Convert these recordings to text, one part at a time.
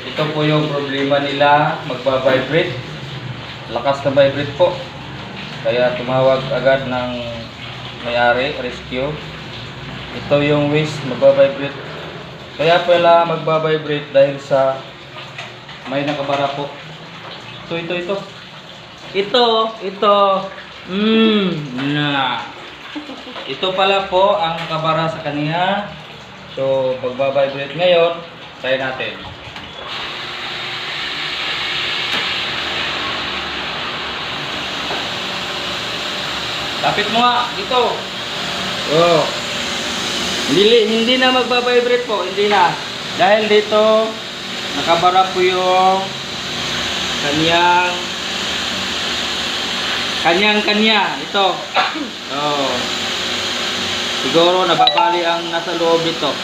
Ito po yung problema nila, magpa-vibrate. Lakas na vibrate po. Kaya tumawag agad ng may-ari, rescue. Ito yung waste, magpa-vibrate. Kaya pala magpa-vibrate dahil sa may nakabara po. Ito. Ito pala po ang nakabara sa kanya. So, magba-vibrate ngayon, try natin. Lapit mo nga, dito. Oh. Hindi na magba-vibrate po, hindi na. Dahil dito, nakabara po yung kanyang ito. Oh. Siguro nababali ang nasa loob ito.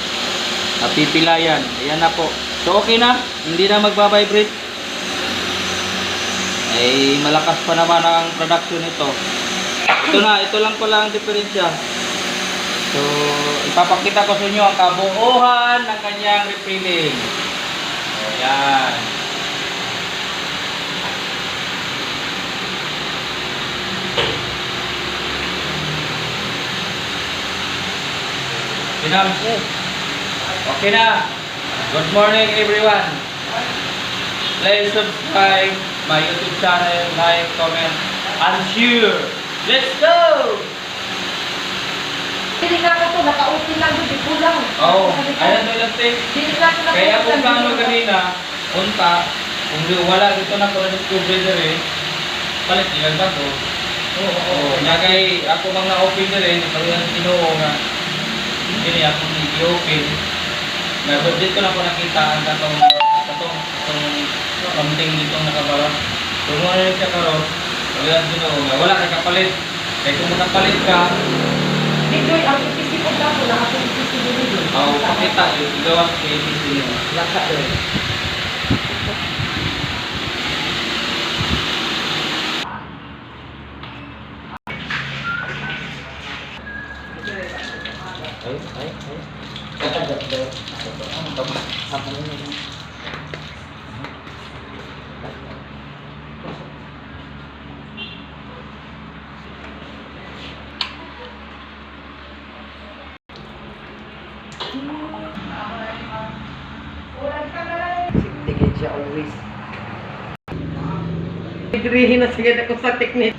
Napipila yan. Ayan na po. So okay na, hindi na magba-vibrate. Ay malakas pa naman ang production nito. Ito lang pala ang diferensya. So ipapakita ko sa inyo ang kabuuan ng kanyang refilling. Ayan. Okay na. Good morning everyone. Please subscribe my YouTube channel, like, comment, and share. Let's go! Hindi nga ko ito, naka-open lang doon, di kulang. Oo, ayan doon lang tape. Kaya kung paano kanina, punta, kung wala dito na ko na-discover na rin, palit nilang ba ito? Oo. Nagay ako mang na-open na rin, pag sinuho nga, hindi akong i-open. Pero dito na ko nakita ang katong kamting dito nakabara. Kung ano rin siya karon, pag sinuho nga, wala kang kapalit. Kaya kung makapalit ka, dito ang ipisipon ka ko, nakatong ipisipon dito. oo, pakita yun, igawa sa APC yun. Laka doon. Tigil siya always. Igrihin na sige ako sa technique.